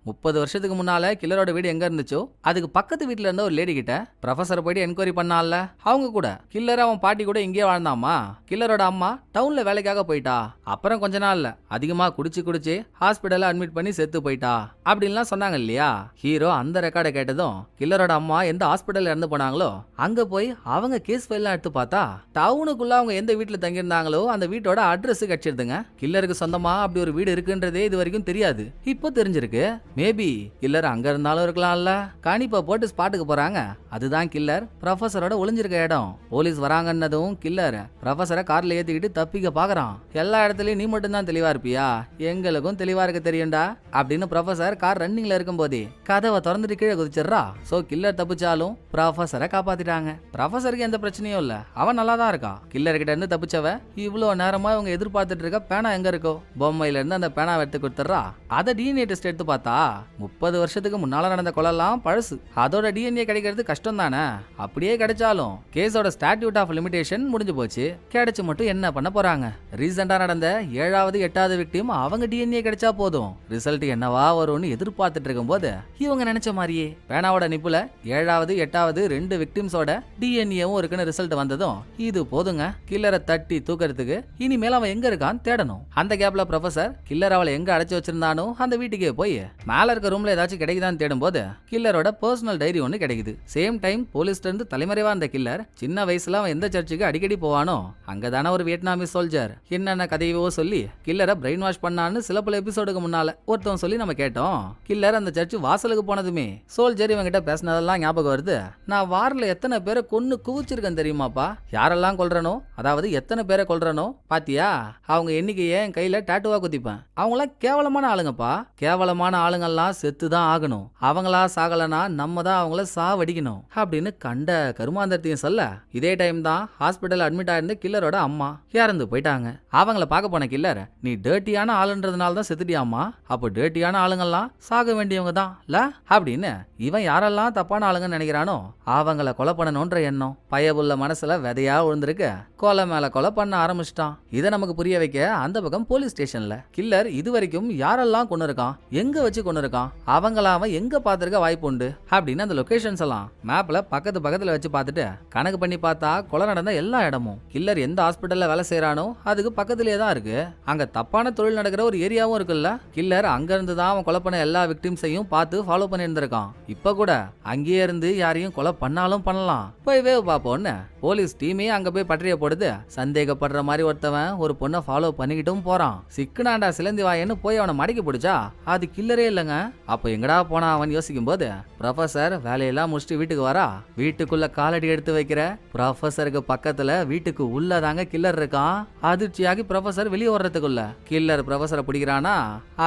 30 வருஷத்துக்கு முன்னால கில்லரோட வீடு எங்க இருந்துச்சோ அதுக்கு பக்கத்து வீட்டுல இருந்த ஒரு லேடி கிட்ட ப்ரொஃபசர் போயிட்டு என்கொயரி பண்ணால, அவங்க கூட கில்லர் அவன் பாட்டி கூட இங்கே வாழ்ந்தாமா. கில்லரோட அம்மா டவுன்ல வேலைக்காக போயிட்டா. அப்புறம் கொஞ்ச நாள்ல அதிகமா குடிச்சு ஹாஸ்பிடல்ல அட்மிட் பண்ணி செத்து போயிட்டா அப்படின்லாம் சொன்னாங்க இல்லையா. ஹீரோ அந்த ரெக்கார்டை கேட்டதும் கில்லரோட அம்மா எந்த ஹாஸ்பிடல்ல இறந்து போனாங்களோ அங்க போய் அவங்க கேஸ் ஃபைல்லாம் எடுத்து பார்த்தா டவுனுக்குள்ள அவங்க எந்த வீட்டுல தங்கியிருந்தாங்களோ அந்த வீட்டோட அட்ரஸ் கிடைச்சிருதுங்க. கில்லருக்கு சொந்தமா அப்படி ஒரு வீடு இருக்குன்றதே இது வரைக்கும் தெரியாது, இப்போ தெரிஞ்சிருக்கு. மேபி கில்லர் அங்க இருந்தாலும் இருக்கலாம்ல. கணிப்பா போட்டு ஸ்பாட்டுக்கு போறாங்க. அதுதான் கில்லர் ப்ரொஃபசரோட ஒளிஞ்சிருக்க இடம். போலீஸ் வராங்கன்னதும் கில்லர் ப்ரொஃபசரை கார்ல ஏத்திக்கிட்டு தப்பிக்க பாக்குறான். எல்லா இடத்துலயும் நீ மட்டும் தான் தெளிவா இருப்பியா, எங்களுக்கும் தெளிவா இருக்க தெரியும்டா அப்படின்னு ப்ரொஃபசர் கார் ரன்னிங்ல இருக்கும் போதே கதவை திறந்துட்டு கீழே குதிச்சிடுறா. So killer தப்பிச்சாலும் ப்ரொஃபசரை காப்பாத்திட்டாங்க. ப்ரொஃபசருக்கு எந்த பிரச்சனையும் இல்ல, அவன் நல்லா தான் இருக்கா. கில்லர் கிட்ட இருந்து தப்பிச்சவ இவ்வளவு நேரமா இவங்க எதிர்பார்த்துட்டு இருக்க பேனா எங்க இருக்கோ பொம்மையில இருந்து அந்த பேனா எடுத்து கொடுத்துறா. அதை டிஎன்ஏ டெஸ்ட் எடுத்து பார்த்தா 30 வருஷத்துக்கு முன்னால நடந்த கொலைலாம் பழசு, அதோட டிஎன்ஏ கிடைக்கிறது கஷ்டம் தானே. அப்படியே கிடைச்சாலும் கேஸோட ஸ்டாட்யூட் ஆஃப் லிமிடேஷன் முடிஞ்சு போச்சு. கிடைச்சு மட்டும் என்ன பண்ண போறாங்க. ரீசெண்டா நடந்த 7வது 8வது விக்டிம் அவங்க டிஎன்ஏ கிடைச்சா போதும், ரிசல்ட் என்னவா வரும்னு எதிர்பார்த்துட்டு இருக்கும் போது இவங்க நினைச்ச மாதிரியே பேனாவோட நிப்புல 7வது 8வது 2 விக்டிம்ஸோட டிஎன்ஏவும் இருக்குன்னு ரிசல்ட் வந்ததும் இது போதுங்க கில்லரை தட்டி தூக்கிறதுக்கு. இனிமேல் அவன் எங்க இருக்கான்னு தேடணும். அந்த கேப்ல ப்ரொஃபசர் கில்லர் அவளை எங்க அடைச்சு வச்சிருந்தானோ அந்த வீட்டுக்கே போய் மேல இருக்க ரூம்ல ஏதாச்சும் கிடைக்குதான்னு தேடும் போது கில்லரோட பர்சனல் டைரி ஒன்னு கிடைக்குது. சேம் டைம் போலீஸ்ல இருந்து தலைமறைவா அந்த கில்லர் சின்ன வயசுல அவன் எந்த சர்ச்சுக்கு அடிக்கடி போவானோ அங்கதானே ஒரு வியட்நாமீஸ் சோல்ஜர் என்னென்ன கதையவோ சொல்லி கில்லரை பிரெயின் வாஷ் பண்ணான்னு சில பல எபிசோடுக்கு முன்னால ஒருத்தவன் சொல்லி நம்ம கேட்டோம். கில்லர் அந்த சர்ச் வாசலுக்கு போனதுமே சோல்ஜர் இவங்கிட்ட பேசினதெல்லாம் ஞாபகம் வருது. நான் வாரில் எத்தனை பேரை கொன்னு குவிச்சிருக்கேன் தெரியுமாப்பா, யாரெல்லாம் கொல்றனோ, அதாவது எத்தனை பேரை கொல்றனோ பாத்தியா, அவங்க எண்ணிக்கையே என் கையில டாட்டுவா குத்திப்பேன். அவங்களாம் கேவலமான ஆளுங்கப்பா, கேவலமான ஆளுங்கெல்லாம் செத்துதான் ஆகணும், அவங்களா சாகலனா நம்ம தான் அவங்கள சாவடிக்கணும் அப்படின்னு கண்ட கருமாந்தத்தையும் சொல்ல, இதே டைம் தான் ஹாஸ்பிட்டல் அட்மிட் ஆயிருந்த கில்லரோட அம்மா இறந்து போயிட்டாங்க. அவங்கள பார்க்க போன கில்லர், நீ டேர்ட்டியான ஆளுன்றதுனால தான் செத்துட்டியாமா, அப்போ டேர்ட்டியான ஆளுங்கெல்லாம் சாக வேண்டியவங்க தான் இல்ல அப்படின்னு இவன் யாரெல்லாம் தப்பான ஆளுங்கன்னு நினைக்கிறானோ அவங்கள கொலை பண்ணணும்ன்ற எண்ணம் பயபுள்ள மனசுல விதையா விழுந்திருக்கு. கொலை மேல கொலை பண்ண ஆரம்பிச்சிட்டான். இதை நமக்கு புரிய வைக்க அந்த பக்கம் போலீஸ் ஸ்டேஷன்ல கில்லர் இது வரைக்கும் யாரெல்லாம் கொண்டு இருக்கான், எங்க வச்சு கொண்டு இருக்கான், அவங்கள அவன் எங்க பாத்துருக்க வாய்ப்பு உண்டு அப்படின்னு அந்த லொகேஷன்ஸ் எல்லாம் மேப்ல பக்கத்துல வச்சு பார்த்துட்டு கணக்கு பண்ணி பார்த்தா கொலை நடந்த எல்லா இடமும் கில்லர் எந்த ஹாஸ்பிட்டல்ல வேலை செய்யறானோ அதுக்கு பக்கத்திலேயே தான் இருக்கு. அங்க தப்பான தொழில் நடக்கிற ஒரு ஏரியாவும் இருக்குல்ல. கில்லர் அங்க இருந்து தான் அவன் கொலை பண்ண எல்லா விக்டிம்ஸையும் பார்த்து ஃபாலோ பண்ணி இருந்திருக்கான். இப்ப கூட அங்கேயே இருந்து யாரையும் கொலை பண்ணாலும் பண்ணலாம், போய் வேவ் பாப்போன்னு போலீஸ் டீமே அங்க போய் பற்றிய போடுது. சந்தேகப்படுற மாதிரி ஒருத்தவன் ஒரு பொண்ணை ஃபாலோ பண்ணிக்கிட்டும் போறான். சிக்கனாண்டா சிலந்தி வாயன்னு போய் அவனை மடக்கி பிடிச்சா அது கில்லரே இல்லைங்க. அப்ப எங்கடா போனா அவன் யோசிக்கும் போது ப்ரொஃபசர் வேலையெல்லாம் முடிச்சுட்டு வீட்டுக்கு வரா. வீட்டுக்குள்ள காலடி எடுத்து வைக்கிற ப்ரொஃபசருக்கு பக்கத்துல வீட்டுக்கு உள்ளதாங்க கில்லர் இருக்கான். அதிர்ச்சியாகி ப்ரொஃபசர் வெளியே வர்றதுக்குள்ள கில்லர் ப்ரொஃபசரை பிடிக்கிறானா.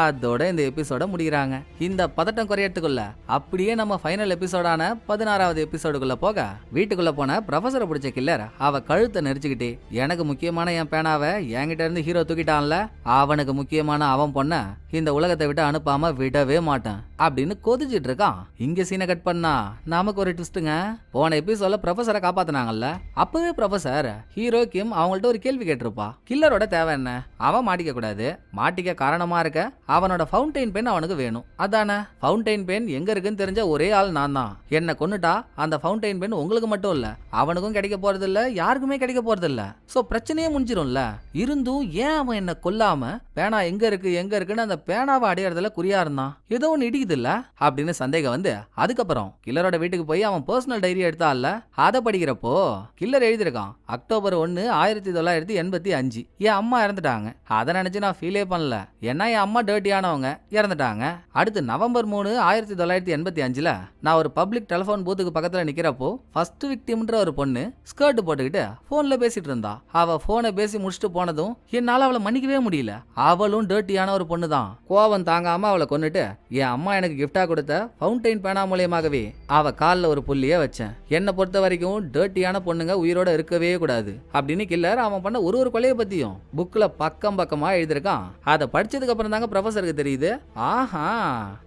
அதோட இந்த எபிசோட முடிக்கிறாங்க. இந்த பதட்டம் குறையறதுக்குள்ள அப்படியே நம்ம ஃபைனல் எபிசோடான 16வது எபிசோடுக்குள்ள போக வீட்டுக்குள்ள போன ப்ரொஃபசரை பிடிச்ச கில்லர் அவ கழுத்தை நெரிச்சுக்கிட்டே, எனக்கு முக்கியமான என் பேனாவை என்கிட்ட இருந்து ஹீரோ தூக்கிட்டான்ல, அவனுக்கு முக்கியமான அவன் பொண்ண இந்த உலகத்தை விட்டு அனுப்பாம விடவே மாட்டேன் அப்படின்னு கொதிச்சிட்டு இருக்கான். இங்க சீனை கட் பண்ணா நமக்கு ஒரு ட்விஸ்ட்டுங்க. போன எபிசோட்ல ப்ரொஃபசரை காப்பாத்தினாங்கல்ல, அப்பவே ப்ரொஃபசர் ஹீரோ கிம் அவங்கள்ட்ட ஒரு கேள்வி கேட்டிருப்பா, கில்லரோட தேவை என்ன, அவன் மாட்டிக்க கூடாது, மாட்டிக்க காரணமா இருக்க அவனோட ஃபவுண்டைன் பென் அவனுக்கு வேணும், அதானே. ஃபவுண்டைன் பென் எங்க இருக்குன்னு தெரிஞ்ச ஒரே ஆள் நான் தான், என்ன கொன்னுட்டா அந்த ஃபவுண்டைன் பென் உங்களுக்கு மட்டும் இல்ல அவனுக்கும் கிடைக்க போறது இல்ல, யாருக்குமே கிடைக்க போறது இல்ல. சோ பிரச்சனையே முடிஞ்சிரும்ல. இருந்தும் ஏன் அவன் என்ன கொல்லாம பேனா எங்க இருக்குன்னு அந்த பேனாவை அடையறதுல குறியா இருந்தான், ஏதோ ஒன்னு இடிக்குது இல்ல அப்படின்னு சந்தேகம் வந்து அதுக்கப்புறம் கில்லரோட வீட்டுக்கு போய் அவன் பர்சனல் டைரி எடுத்தால அதை படிக்கிறப்போ கில்லர் எழுதியிருக்கான், அக்டோபர் 1 1985 என் அம்மா இறந்துட்டாங்க, அதை நினைச்சு நான் ஃபீலே பண்ணல, ஏன்னா என் அம்மா டர்ட்டியானவங்க இறந்துட்டாங்க. அடுத்து நவம்பர் 3 1985 நான் ஒரு பப்ளிக் டெலிபோன் பூத்துக்கு பக்கத்துல நிக்கிறப்போ ஃபர்ஸ்ட் விக்டிம்ன்ற ஒரு பொண்ணு ஸ்கர்ட் போட்டுக்கிட்டு போன்ல பேசிட்டு இருந்தா. அவ போனை பேசி முடிச்சுட்டு போனதும் என்னால அவளை மன்னிக்கவே முடியல, அவளும் டர்ட்டியான ஒரு பொண்ணு தான். கோவம் தாங்காம அவளை கொன்னுட்டு என் அம்மா எனக்கு கிஃப்டா கொடுத்த ஃபவுண்டைன் பேனா மூலியமாகவே அவ காலில் ஒரு புள்ளிய வச்சேன். என்னை பொறுத்த வரைக்கும் டர்ட்டியான பொண்ணுங்க உயிரோட இருக்கவே கூடாது அப்படின்னு கில்லர் அவன் பண்ண ஒரு கொலையை பத்தியும் புக்ல பக்கமா எழுதிருக்கான். அதை படிச்சதுக்கு அப்புறம் தாங்க ப்ரொஃபசருக்கு தெரியுது, ஆஹா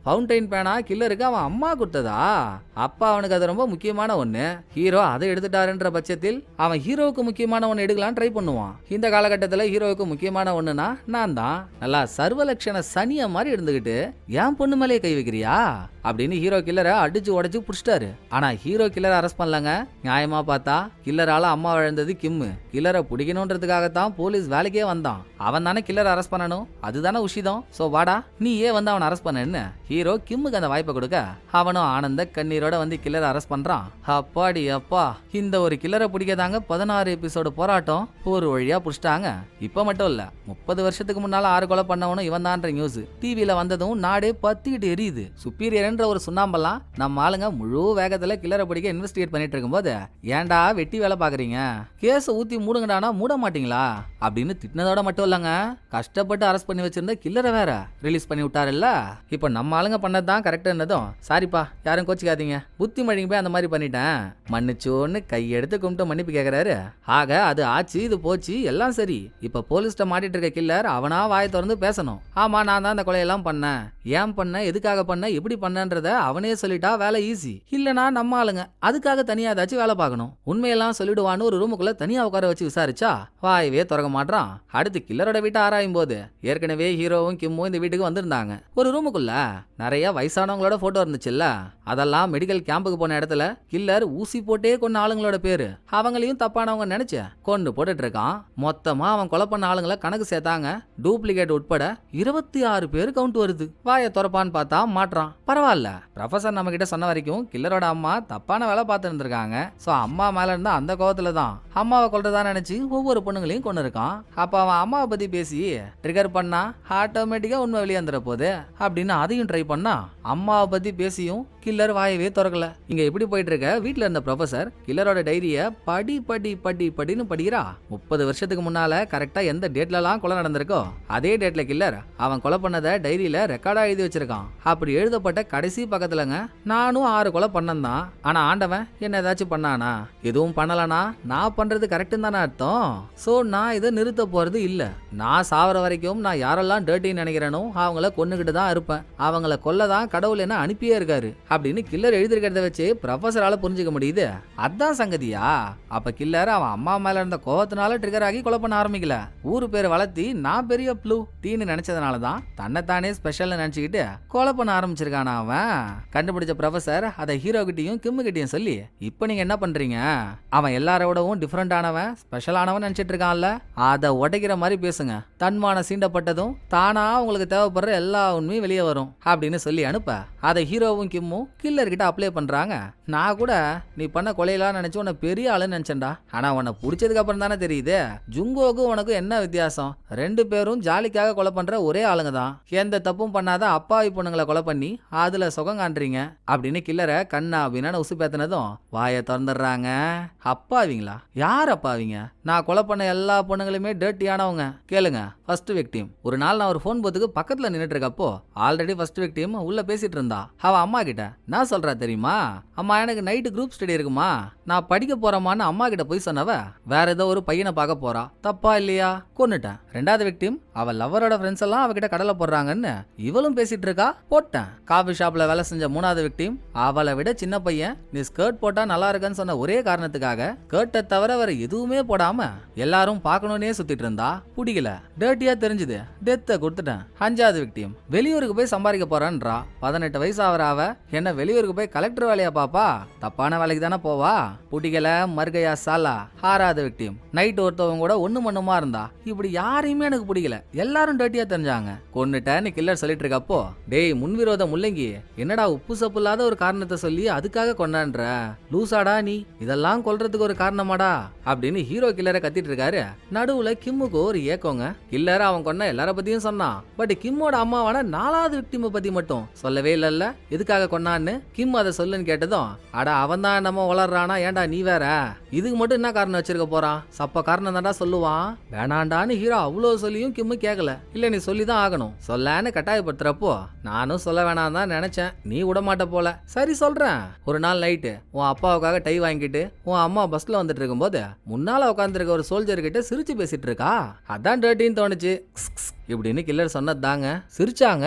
ஃபவுண்டைன் பேனா கில்லருக்கு அவன் அம்மா கொடுத்ததா, அப்பா அவனுக்கு அது ரொம்ப முக்கியமான ஒண்ணு, ஹீரோ அதை எடுத்துட்டாருன்ற பட்சத்தில் அவன் ஹீரோவுக்கு முக்கியமான ஒன்னு எடுக்கலாம் ட்ரை பண்ணுவான். இந்த காலகட்டத்தில் ஹீரோவுக்கு முக்கியமான ஒண்ணுனா நான் தான். நல்லா சர்வலட்சண சனிய மாதிரி இருந்துகிட்டு என் பொண்ணு மேலேயே கை வைக்கிறியா அப்படின்னு ஹீரோ கில்லரை அடிச்சு உடைச்சு புடிச்சிட்டாரு. ஆனா ஹீரோ கில்லரை அரெஸ்ட் பண்ணலங்க. நியாயமா பார்த்தா கில்லரால அம்மா இழந்தது கிம்மு, கில்லரை பிடிக்கணும்ன்றதுக்காகத்தான் போலீஸ் வேலைக்கே வந்தான். அவன் தானே கில்லரை அரெஸ்ட் பண்ணணும், அதுதானே உஷிதம். சோ வாடா நீ ஏன் வந்து அவனை அரெஸ்ட் பண்ணு ஹீரோ கிம்முக்கு அந்த வாய்ப்பை கொடுக்க அவனும் ஆனந்த கண்ணீரோட வந்து கில்லரை அரெஸ்ட் பண்றான். அப்பாடி அப்பா, இந்த ஒரு கில்லரை பிடிக்கதாங்க 16 எபிசோடு போராட்டம் ஒரு வழியா புடிச்சிட்டாங்க. இப்ப மட்டும் இல்ல 30 வருஷத்துக்கு முன்னால 6 கொலை பண்ணவனும் இவன் தான்ற நியூஸ் டிவியில வந்ததும் நாடே பத்திக்கிட்டு எரியுது. சுப்பீரியர் ஒரு சுண்ணாம்பெல்லாம் நம்ம ஆளுங்க முழு வேகத்துல கில்லரை பிடிக்க இன்வெஸ்டிகேட் பண்ணிட்டு இருக்கும்போது ஏன்டா வெட்டி வேலை பாக்குறீங்க, கேஸ் ஊத்தி மூடுங்கடானா மூட மாட்டீங்களா அப்படின்னு திட்டினதோட மட்டும் இல்லங்க, கஷ்டப்பட்டு அரெஸ்ட் பண்ணி வச்சிருந்த கில்லரை வேற ரிலீஸ் பண்ணி விட்டாருல்ல. இப்ப நம்ம ஆளுங்க பண்ணதான் கரெக்ட்னதும் சாரிப்பா யாரும் கோச்சிக்காதீங்க, புத்தி மழிங்க போய் அந்த மாதிரி பண்ணிட்டேன் மன்னிச்சோன்னு கையெடுத்து கும்பிட்டு மன்னிப்பு கேக்குறாரு. ஆக அது ஆச்சு, இது போச்சு, எல்லாம் சரி. இப்ப போலீஸ்ட மாட்டிட்டு இருக்க கில்லர் அவனா வாயை திறந்து பேசணும். ஆமா நான் தான் இந்த கொலையெல்லாம் பண்ணேன், ஏன் பண்ண, எதுக்காக பண்ண, எப்படி பண்ணன்றத அவனே சொல்லிட்டா வேலை ஈஸி. இல்லனா நம்ம ஆளுங்க அதுக்காக தனியா ஏதாச்சும் வேலை பார்க்கணும். உண்மையெல்லாம் சொல்லிடுவான்னு ஒரு ரூமுக்குள்ள தனியா உட்கார வச்சு விசாரிச்சா வாயவே திறக்க மாட்டான். அடுத்து கில்லரோட வீட்டை ஆராயும் போது ஏற்கனவே ஹீரோவும் கிம்மும் இந்த வீட்டுக்கு வந்திருந்தாங்க. ஒரு ரூமுக்குள்ள நிறைய வயசானவங்களோட போட்டோ இருந்துச்சுல்ல, அதெல்லாம் மெடிக்கல் கேம்புக்கு போன இடத்துல கில்லர் ஊசி போட்டே கொன்ன ஆளுங்களோட பேரு, அவங்களையும் தப்பானவங்க நினைச்ச கொண்டு போட்டுட்டு இருக்கான். மொத்தமா அவன் கொலை பண்ண ஆளுங்களை கணக்கு சேர்த்தாங்க, டூப்ளிகேட் உட்பட 26 பேர் கவுண்ட் வருது. வாயை திறப்பான்னு பார்த்தா மாற்றான். பரவாயில்ல, ப்ரொஃபசர் நம்ம கிட்ட சொன்ன வரைக்கும் கில்லரோட அம்மா தப்பான வேலை பார்த்து இருந்திருக்காங்க. சோ அம்மா மேல இருந்த அந்த கோவத்துல தான் அம்மாவை கொல்றதா கொல்லலாம் நினைச்சு ஒவ்வொரு பொண்ணுங்களையும் கொண்டு இருக்கான். அப்ப அவன் அம்மாவை பத்தி பேசி ட்ரிகர் பண்ணா ஆட்டோமேட்டிக்கா உண்மை வெளியே வந்துட போகுது அப்படின்னு அதையும் ட்ரை பண்ணா அம்மாவை பத்தி பேசியும் கில்லர் வாயவே திறக்கல. இங்க எப்படி போயிட்டு இருக்க வீட்டுல இருந்த ப்ரொஃபசர் கில்லரோட டைரிய படி படி படி படின்னு படிக்கிறா. 30 வருஷத்துக்கு முன்னால கரெக்டா எந்த டேட்லலாம் கொலை நடந்திருக்கோ அதே டேட்ல கில்லர் அவன் கொலை பண்ணதை டைரியில ரெக்கார்டா எழுதி வச்சிருக்கான். அப்படி எழுதப்பட்ட கடைசி பக்கத்துலங்க நானும் 6 கொலை பண்ணந்தான். ஆனா ஆண்டவன் என்ன ஏதாச்சும் பண்ணானா? எதுவும் பண்ணலனா நான் பண்றது கரெக்டுன்னு தானே அர்த்தம். சோ நான் இதை நிறுத்த போறது இல்ல. நான் சாவர வரைக்கும் நான் யாரெல்லாம் டர்ட்டின்னு நினைக்கிறேனோ அவங்கள கொன்னுகிட்டு தான் இருப்பேன். அவங்கள கொல்லதான் கடவுள் என்ன அனுப்பியே இருக்காரு அப்படின்னு கில்லர் எழுதிருக்கிறத வச்சு ப்ரொஃபஸரால புரிஞ்சுக்க முடியுது. அதான் சங்கதியா? அப்ப கில்லர் அவன் அம்மா மேல இருந்த கோவத்தினால ட்ரிகர் ஆகி கொலை பண்ண ஆரம்பிக்கல. ஊரு பேரை வளர்த்தி நான் பெரிய ப்ளூ டீன்னு நினைச்சதுனாலதான் தன்னைத்தானே ஸ்பெஷல்னு நினைச்சுக்கிட்டு கொலை பண்ண ஆரம்பிச்சிருக்கானா அவன். கண்டுபிடிச்ச ப்ரொஃபசர் அதை ஹீரோ கிட்டையும் கிம்மு கிட்டையும் சொல்லி இப்ப நீங்க என்ன பண்றீங்க? அவன் எல்லாரோடவும் டிஃபரெண்ட் ஆனவன் ஸ்பெஷல் ஆனவன் நினைச்சிட்டு இருக்கான்ல, அதை உடைக்கிற மாதிரி பேசுங்க. தன்மான சீண்டப்பட்டதும் தானா உங்களுக்கு தேவைப்படுற எல்லா உண்மையும் வெளியே வரும் அப்படின்னு சொல்லி அனுப்ப அதை ஹீரோவும் கிம்மும் கில்லர் கிட்ட அப்ளை பண்றாங்க. நான் கூட நீ பண்ண கொலையெல்லாம் நினைச்சு உன்னை பெரிய ஆளுன்னு நினைச்சேன்டா. ஆனா உன்னை பிடிச்சதுக்கு அப்புறம் தானே தெரியுது ஜுங்கோக்கும் உனக்கும் என்ன வித்தியாசம். 2 பேரும் ஜாலிக்காக கொலை பண்ற ஒரே ஆளுங்க தான். எந்த தப்பும் பண்ணாத அப்பாவி பொண்ணுங்களை கொலை பண்ணி அதுல சுகம் காண்றீங்க அப்படின்னு கில்லரை கண்ணா அப்படின்னு உசு பேத்தினதும் வாயை திறந்துடுறாங்க. அப்பாவிங்களா? யார் அப்பாவிங்க? நான் கொலை பண்ண எல்லா பொண்ணுங்களுமே டர்ட்டியானவங்க. கேளுங்க. First victim. ஒரு நாள் நான் ஒரு ஃபோன் போத்துக்கு பக்கத்துல நின்னுட்டு இருக்கப்போ ஆல்ரெடி ஃபர்ஸ்ட் விக்டிம் உள்ள பேசிட்டு இருந்தா. அவ அம்மா கிட்ட நான் சொல்றா தெரியுமா, அம்மா எனக்கு நைட்டு குரூப் ஸ்டடி இருக்குமா, நான் படிக்க போறமான்னு அம்மா கிட்ட போய் சொன்னவ வேற ஏதோ ஒரு பையனை பார்க்க போறா. தப்பா இல்லையா? கொன்னுட்டேன். 2வது விக்டிம் அவ லவரோட ஃப்ரெண்ட்ஸ் எல்லாம் அவகிட்ட கடலை போடுறாங்கன்னு இவளும் பேசிட்டு இருக்கா. போட்டேன். காபி ஷாப்ல வேலை செஞ்ச 3வது விக்டிம் அவளை விட சின்ன பையன் நீ ஸ்கர்ட் போட்டா நல்லா இருக்குன்னு சொன்ன ஒரே காரணத்துக்காக ஸ்கர்ட்டை தவிர வேற எதுவுமே போடாம எல்லாரும் பார்க்கணும்னே சுத்திட்டு இருந்தா. பிடிக்கல, டர்ட்டியா தெரிஞ்சுது, டெத்தை கொடுத்துட்டேன். 5வது விக்டிம் வெளியூருக்கு போய் சம்பாதிக்க போறான்றா. 18 வயசு ஆவராவ என்ன வெளியூருக்கு போய் கலெக்டர் வேலையா பாப்பா? தப்பான வேலைக்கு தானே போவா. பிடிக்கல, மர்கையா சாலா. 6வது விக்டிம் நைட் ஒருத்தவங்க கூட ஒண்ணு மண்ணுமா இருந்தா. இப்படி யாரையுமே எனக்கு பிடிக்கல, எல்லாரும் டர்ட்டியா தெரிஞ்சாங்க. கொன்னுட்டேன்னு கில்லர் சொல்லிட்டு இருக்கப்போ டேய் முன்விரோத முள்ளங்கி, என்னடா உப்பு சப்பு இல்லாத ஒரு காரணத்தை சொல்லி அதுக்காக கொண்டான்ற லூசாடா நீ, இதெல்லாம் கொல்றதுக்கு ஒரு காரணமாடா அப்படின்னு ஹீரோ கில்லரை கத்திட்டு இருக்காரு. நடுவுல கிம்முக்கு ஒரு ஏக்கோங்க. கில்லர் அவன் கொன்ன எல்லார பத்தியும் சொன்னான். பட் கிம்மோட அம்மாவான 4வது விக்டிம் பத்தி மட்டும் சொல்லவே இல்லல்ல. எதுக்காக கொன்னான்னு கிம் அதை சொல்லுன்னு கேட்டதும் அட அவன் தான் நம்ம வளர்றானா, ஏன்டா நீ வேற இதுக்கு மட்டும் என்ன காரணம் வச்சிருக்க போறான், சப்ப காரணம் தான்டா சொல்லுவான். வேணாண்டான்னு ஹீரோ அவ்வளவு சொல்லியும் கிம்மு கேட்கல. இல்ல நீ சொல்லிதான் ஆகணும் சொல்லன்னு கட்டாயப்படுத்துறப்போ நானும் சொல்ல வேணாம் தான் நினைச்சேன், நீ விடமாட்ட போல. சரி சொல்றேன். ஒரு நாள் நைட்டு உன் அப்பாவுக்காக டை வாங்கிட்டு உன் அம்மா பஸ்ல வந்துட்டு இருக்கும்போது முன்னால உட்காந்துருக்க ஒரு சோல்ஜர் கிட்ட சிரிச்சு பேசிட்டு இருக்கா. அதான் டர்ட்டின்னு தோணுச்சு இப்படின்னு கில்லர் சொன்னதாங்க. சிரிச்சாங்க,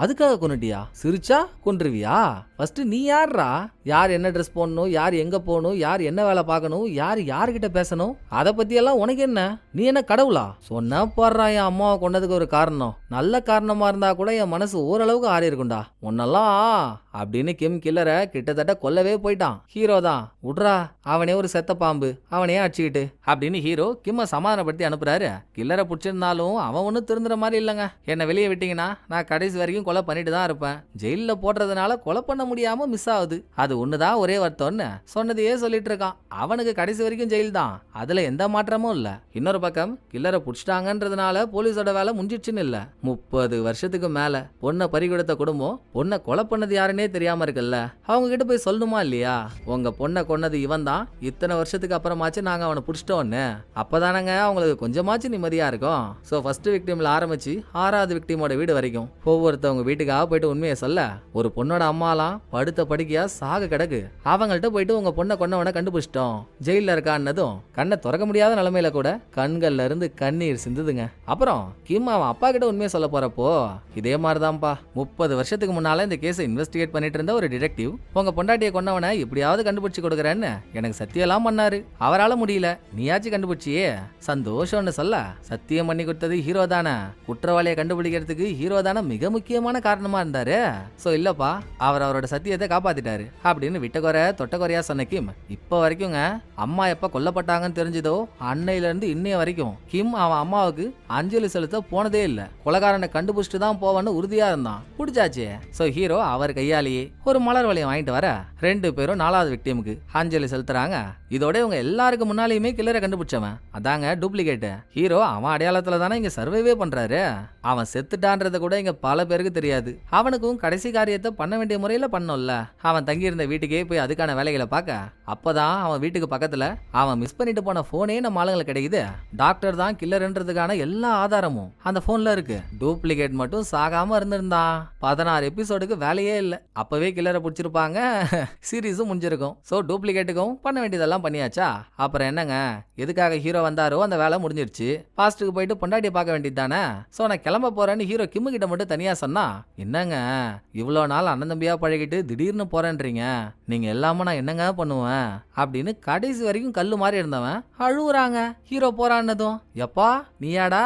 அதுக்காக கொன்னுட்டியா? சிரிச்சா கொன்றுவியா? ஃபர்ஸ்ட் நீ யார்ரா? யார் என்ன ட்ரெஸ் போடணும், யார் எங்க போகணும், யார் என்ன வேலை பார்க்கணும், யார் யார்கிட்ட பேசணும், அதை பத்தி எல்லாம் உனக்கு என்ன? நீ என்ன கடவுளா? சொன்ன போடுறா என் அம்மாவை கொண்டதுக்கு ஒரு காரணம். நல்ல காரணமா இருந்தா கூட என் மனசு ஓரளவுக்கு ஆறி இருக்கும்டா உன்னெல்லாம் அப்படின்னு கிம் கில்லரை கிட்டத்தட்ட கொல்லவே போயிட்டான். ஹீரோ தான் விட்றா, அவனே ஒரு செத்த பாம்பு, அவனையே அடிச்சுக்கிட்டு அப்படின்னு ஹீரோ கிம்ம சமாதானப்படுத்தி அனுப்புறாரு. கில்லரை பிடிச்சிருந்தாலும் அவன் ஒன்னும் திருந்துற மாதிரி இல்லைங்க. என்ன வெளியே விட்டீங்கன்னா நான் கடைசி வரைக்கும் கொலை பண்ணிட்டு தான் இருப்பேன். ஜெயில போடுறதுனால கொலை பண்ண முடியாம மிஸ் ஆகுது, அது ஒண்ணுதான் ஒரே வருத்தம்னு சொன்னதையே சொல்லிட்டு இருக்கான். அவனுக்கு கடைசி வரைக்கும் ஜெயில் தான், அதுல எந்த மாற்றமும் இல்ல. இன்னொரு பக்கம் கில்லரை புடிச்சிட்டாங்கன்றதுனால போலீஸோட வேலை முடிஞ்சிடுச்சுன்னு இல்ல. 30 வருஷத்துக்கு மேல பொண்ணை பறிகொடுத்த குடும்பம் பொண்ணை கொலை பண்ணது யாருன்னே தெரியாம இருக்குல்ல, அவங்க கிட்ட போய் சொல்லணுமா இல்லையா, உங்க பொண்ணை கொன்னது இவன் தான், இத்தனை வருஷத்துக்கு அப்புறமாச்சு நாங்க அவனை புடிச்சிட்டோன்னு. அப்பதானங்க அவங்களுக்கு கொஞ்சமாச்சு நிம்மதியா இருக்கும். சோ ஃபர்ஸ்ட் விக்டிம்ல ஆரம்பிச்சு 6வது விக்டிமோட வீடு வரைக்கும் ஒவ்வொருத்தவங்க வீட்டுக்காக போயிட்டு உண்மையை சொல்ல ஒரு பொண்ணோட அம்மாலாம் படுத்த படுக்கையா சாக கிடக்கு. அவங்கள்ட்ட போயிட்டு உங்க பொண்ணை கொன்னவனை கண்டுபிடிச்சிட்டோம், ஜெயில இருக்கான்னதும் கண்ணை திறக்க முடியாத நிலைமையில கூட கண்கள்ல இருந்து கண்ணீர் சிந்துதுங்க. அப்புறம் கிம் அவன் அப்பா கிட்ட உண்மையை சொல்ல போறப்போ இதே மாதிரிதான்ப்பா, 30 வருஷத்துக்கு முன்னால இந்த கேஸை இன்வெஸ்டிகேட் பண்ணிட்டு இருந்த ஒரு டிடெக்டிவ் உங்க பொண்டாட்டியை கொன்னவனை எப்படியாவது கண்டுபிடிச்சு கொடுக்குறேன்னு எனக்கு சத்தியெல்லாம் பண்ணாரு. அவரால முடியல, நீயாச்சும் கண்டுபிடிச்சியே, சந்தோஷம்னு சொல்ல சத்தியம் பண்ணி கொடுத்தது ஹீரோ தானே. குற்றவாளியை கண்டுபிடிக்கிறதுக்கு ஹீரோ தானே மிக முக்கியமான காரணமா இருந்தாரு. சோ இல்லப்பா, அவரோட சத்தியத்தை காப்பாத்திட்டாரு அப்படின்னு விட்டகுறை தொட்டகுறையா சொன்ன கிம் இப்ப வரைக்கும்ங்க அம்மா எப்ப கொல்லப்பட்டாங்கன்னு தெரிஞ்சதோ அன்னையில இருந்து இன்னைய வரைக்கும் கிம் அவன் அம்மாவுக்கு அஞ்சலி செலுத்த போனதே இல்ல. கொலைகாரனை கண்டுபிடிச்சிட்டு தான் போவான்னு உறுதியா இருந்தான். பிடிச்சாச்சு. சோ ஹீரோ அவர் கையாலேயே ஒரு மலர் வளையம் வாங்கிட்டு வர 2 பேரும் 4வது விக்டிமுக்கு அஞ்சலி செலுத்துறாங்க. இதோட இவங்க எல்லாருக்கும் முன்னாலேயுமே கில்லரை கண்டுபிடிச்சவன் அதாங்க டூப்ளிகேட். ஹீரோ அவன் அடையாளத்துல தானே இங்க சர்வைவே பண்றாரு. அவன் செத்துட்டான்றத கூட இங்க பல பேருக்கு தெரியாது. அவனுக்கும் கடைசி காரியத்தை பண்ண வேண்டிய முறையில பண்ணோம்ல. அவன் தங்கியிருந்த வீட்டுக்கே போய் அதுக்கான வேலைகளை பார்க்க அப்பதான் அவன் வீட்டுக்கு பக்கத்துல அவன் மிஸ் பண்ணிட்டு போன போனே நம்ம ஆளுங்களுக்கு கிடைக்குது. டாக்டர் தான் கில்லர்ன்றதுக்கான எல்லா ஆதாரமும் அந்த போன்ல இருக்கு. டூப்ளிகேட் மட்டும் சாகாம இருந்திருந்தான் 16 எபிசோடுக்கு வேலையே இல்ல. அப்பவே கில்லரை பிடிச்சிருப்பாங்க, சீரீஸும் முடிஞ்சிருக்கும். சோ டூப்ளிகேட்டுக்கும் பண்ண வேண்டியதெல்லாம் பண்ணியாச்சா, அப்புறம் என்னங்க எதுக்காக ஹீரோ வந்தாரோ அந்த வேலை முடிஞ்சிருச்சு. பாஸ்ட்டுக்கு போயிட்டு பொண்டாட்டியை பார்க்க வேண்டியது தானே. சோ நான் கிளம்ப போறேன்னு ஹீரோ கிம்மு கிட்ட மட்டும் தனியா சொன்னா, என்னங்க இவ்வளோ நாள் அண்ணன் தம்பியா பழகிட்டு திடீர்னு போறேன்றீங்க, நீங்க எல்லாமே நான் என்னங்க பண்ணுவேன் அப்படின்னு கடைசி வரைக்கும் கல்லு மாதிரி இருந்தவன் அழுவுறாங்க. ஹீரோ போறான்னதும், எப்பா நீயாடா,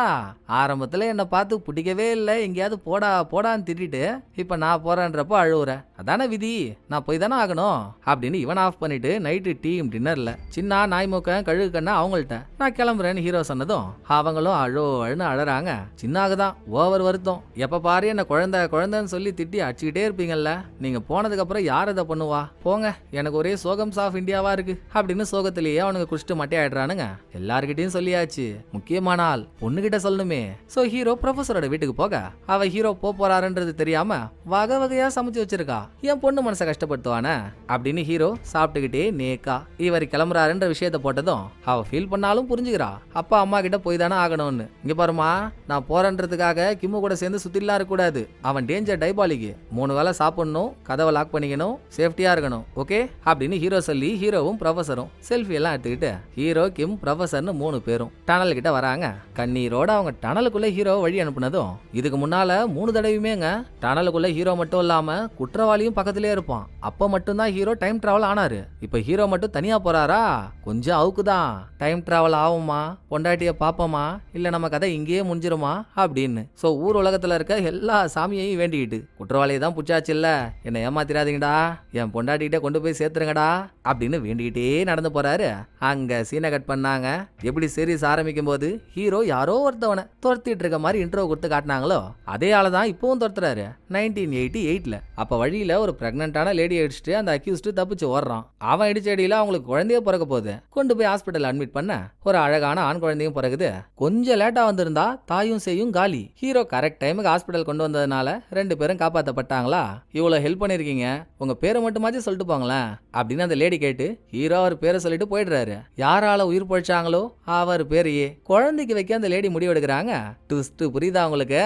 ஆரம்பத்துல என்ன பார்த்து பிடிக்கவே இல்லை, எங்கேயாவது போடா போடான்னு திட்டிட்டு இப்ப நான் போறேன்றப்போ அழுவுற, அதானே விதி, நான் போய் தானே ஆகணும் அப்படின்னு இவன் ஆஃப் பண்ணிட்டு நைட்டு டீம் டின்னர்ல சின்ன நாய் மூக்க கழுகு கண்ணா அவங்கள்ட்ட நான் கிளம்புறேன்னு ஹீரோ சொன்னதும் அவங்களும் அழுன்னு அழறாங்க. சின்னாகதான் ஓவர் வருத்தம். எப்ப பாரு என்ன குழந்தை குழந்தைன்னு சொல்லி திட்டி அடிச்சுக்கிட்டே இருப்பீங்கல்ல, நீங்க போனதுக்கு அப்புறம் யார் அதை பண்ணுவா, போங்க எனக்கு ஒரே சோகம் சாஃப் இந்தியாவா இருக்கு அப்படின்னு சோகத்திலேயே அவனுங்க குடிச்சிட்டு மட்டே ஆயிடுறானுங்க. எல்லார்கிட்டையும் சொல்லியாச்சு, முக்கியமான ஆள் பொண்ணுகிட்ட சொல்லணுமே. சோ ஹீரோ ப்ரொஃபஸரோட வீட்டுக்கு போக அவ ஹீரோ போறாருன்றது தெரியாம வகை வகையா சமைச்சு வச்சிருக்கா. என் பொண்ணு மனசை கஷ்டப்படுத்துவானே அப்படின்னு ஹீரோ சாப்பிட்டுக்கிட்டே நேக்கா இவர் கிளம்புறாருன்ற விஷயத்த போட்டதும் அவ ஃபீல் பண்ணாலும் புரிஞ்சுக்கிறா. அப்பா அம்மா கிட்ட போய் தானே ஆகணும்னு. இங்க பாருமா, நான் போறேன்றதுக்காக கிம்மு கூட சேர்ந்து சுத்திலாம் இருக்க கூடாது. அவன் டேஞ்சர் டைபாலிக்கு 3 வேளை சாப்பிடணும், கதவை லாக் பண்ணிக்கணும், சேஃப்டியா இருக்கணும், ஓகே அப்படின்னு ஹீரோ சொல்லி ஹீரோவும் ப்ரொஃபஸரும் செல்ஃபி எல்லாம் எடுத்துக்கிட்டு ஹீரோ கிம் ப்ரொஃபஸர்னு 3 பேரும் டனல் கிட்ட வராங்க. கண்ணீரோட அவங்க டனலுக்குள்ள ஹீரோ வழி அனுப்புனதும் இதுக்கு முன்னால 3 தடவையுமேங்க டனலுக்குள்ள ஹீரோ மட்டும் இல்லாம குற்றவாளியும் பக்கத்திலே இருப்பான். அப்ப மட்டும்தான் ஹீரோ டைம் டிராவல் ஆனாரு. இப்ப ஹீரோ மட்டும் தனியா போறாரா, கொஞ்சம் அவுக்குதான். டைம் டிராவல் ஆகுமா, பொண்டாட்டிய பாப்போமா, இல்ல நம்ம கதை இங்கேயே முடிஞ்சிருமா அப்படின்னு. சோ ஊர் உலகத்துல இருக்க எல்லா சாமியையும் வேண்டிக்கிட்டு குற்றவாளியை தான் புடிச்சாச்சு இல்ல, என்ன ஏமாத்திராதீங்கடா, என் பொண்டாட்டிகிட்ட கொண்டு போய் சேர்த்துருங்கடா அப்படின்னு வேண்டிக்கிட்டே நடந்து போறாரு. அங்க சீனை கட் பண்ணாங்க. எப்படி சீரிஸ் ஆரம்பிக்கும் போது ஹீரோ யாரோ ஒருத்தவனை துரத்திட்டு இருக்க மாதிரி இன்ட்ரோ கொடுத்து காட்டினாங்களோ அதே ஆளதான் இப்பவும் துரத்துறாரு. 1988ல அப்ப வழியில ஒரு பிரெக்னன்டான லேடி அடிச்சுட்டு அந்த அக்யூஸ்ட் தப்பிச்சு ஓடுறான். அவன் இடிச்ச அடியில அவங்களுக்கு குழந்தைய பிறக்க போகுது. கொண்டு போய் ஹாஸ்பிட்டல் அட்மிட் பண்ண ஒரு அழகான ஆண் குழந்தையும் பிறகுது. கொஞ்சம் லேட்டா வந்திருந்தா தாயும் செய்யும் காலி. ஹீரோ கரெக்ட் டைமுக்கு ஹாஸ்பிட்டல் கொண்டு வந்ததுனால 2 பேரும் காப்பாற்றப்பட்டாங்களா. இவ்வளவு ஹெல்ப் பண்ணிருக்கீங்க, உங்க பேரை மட்டுமாச்சும் சொல்லிட்டு போங்களேன் அப்படின்னு அந்த லேடி கேட்டு ஹீரோ அவர் பேரை சொல்லிட்டு போயிடுறாரு. யாரால உயிர் பழிச்சாங்களோ அவர் பேரையே குழந்தைக்கு வைக்க அந்த லேடி முடிவெடுக்கிறாங்க. ட்விஸ்ட் புரியுதா உங்களுக்கு?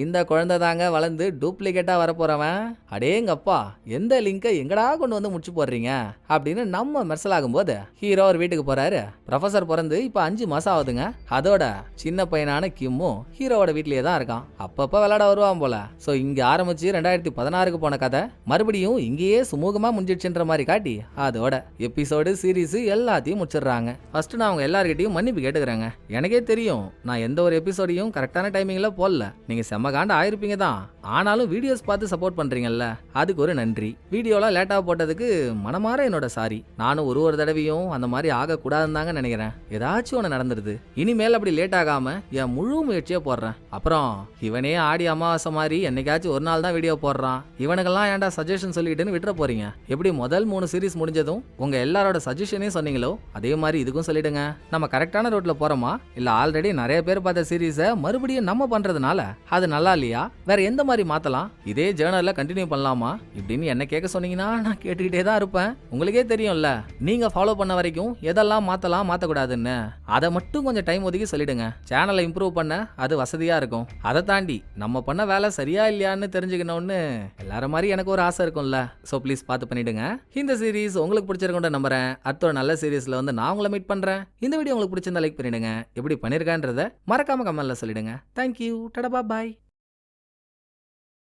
இந்த குழந்தை தாங்க வளர்ந்து டூப்ளிகேட்டா வரப்போறவன். அடேங்கப்பா, எந்த லிங்கை எங்கடா கொண்டு வந்து முடிச்சு போடுறீங்க அப்படின்னு நம்ம மெர்சல் ஆகும்போது ஹீரோ ஒரு வீட்டுக்கு போறாரு. ப்ரொஃபசர் பிறந்து இப்ப 5 மாசம் ஆகுதுங்க. அதோட சின்ன பையனான கிம்மும் ஹீரோவோட வீட்லயே தான் இருக்கான். அப்பப்ப விளையாட வருவான் போல. சோ இங்க ஆரம்பிச்சு 2016க்கு போன கதை மறுபடியும் இங்கேயே சுமூகமா முடிஞ்சிடுச்சுன்ற மாதிரி காட்டி அதோட எபிசோடு சீரீஸ் எல்லாத்தையும் முடிச்சிடுறாங்க. ஃபர்ஸ்ட் நான் அவங்க எல்லார்கிட்டையும் மன்னிப்பு கேட்டுக்கிறேங்க. எனக்கே தெரியும் நான் எந்த ஒரு எபிசோடையும் கரெக்டான டைமிங்ல போடல. நீங்க செம்ம காண்ட ஆயிருப்பீங்க தான். ஆனாலும் வீடியோஸ் பார்த்து சப்போர்ட் பண்றீங்கல்ல, அதுக்கு ஒரு நன்றி. வீடியோலாம் லேட்டா போட்டதுக்கு மனமாற என்னோட சாரி. நானும் ஒரு தடவையும் அந்த மாதிரி ஆகக்கூடாதுன்னு தாங்க நினைக்கிறேன். ஏதாச்சும் ஒன்று நடந்துருது. இனிமேல் அப்படி லேட் ஆகாம என் முழு முயற்சியை போடுறேன். அப்புறம் இவனே ஆடி அமாவாசை மாதிரி என்னைக்காச்சும் ஒரு நாள் தான் வீடியோ போடுறான். இவனுக்கெல்லாம் ஏன்டா சஜஷன் சொல்லிட்டுன்னு விட்டுற போறீங்க? எப்படி முதல் 3 சீரீஸ் முடிஞ்சதும் உங்க எல்லாரோட சஜஷனையும் சொன்னீங்களோ அதே மாதிரி இதுக்கும் சொல்லிடுங்க. நம்ம கரெக்டான ரோட்ல போறோமா, இல்ல ஆல்ரெடி நிறைய பேர் பார்த்த சீரீஸை மறுபடியும் நம்ம பண்றதுனால அது நல்லா இல்லையா, வேற எந்த மாதிரி மாத்தலாம், இதே ஜேர்னல்ல கண்டினியூ பண்ணலாமா இப்படின்னு என்ன கேட்க சொன்னீங்கன்னா நான் கேட்டுக்கிட்டே தான் இருப்பேன். உங்களுக்கே தெரியும்ல நீங்க ஃபாலோ பண்ண வரைக்கும் எதெல்லாம் மாத்தலாம் மாத்தக்கூடாதுன்னு. அதை மட்டும் கொஞ்சம் டைம் ஒதுக்கி சொல்லிடுங்க. சேனலை இம்ப்ரூவ் பண்ண அது வசதியா இருக்கும். அதை தாண்டி நம்ம பண்ண வேலை சரியா இல்லையான்னு தெரிஞ்சுக்கணும்னு எல்லாரும் மாதிரி எனக்கு ஒரு ஆசை இருக்கும்ல. ஸோ ப்ளீஸ் பார்த்து பண்ணிடுங்க. இந்த சீரீஸ் உங்களுக்கு பிடிச்சிருக்கும்னு நம்புறேன். அடுத்த ஒரு நல்ல சீரீஸ்ல வந்து நான் உங்களை மீட் பண்றேன். இந்த வீடியோ உங்களுக்கு பிடிச்சிருந்தா லைக் பண்ணிடுங்க. எப்படி பண்ணிருக்கேன்றத மறக்காம கமெண்ட்ல சொல்லிடுங்க. தேங்க்யூ. டடா பாய்.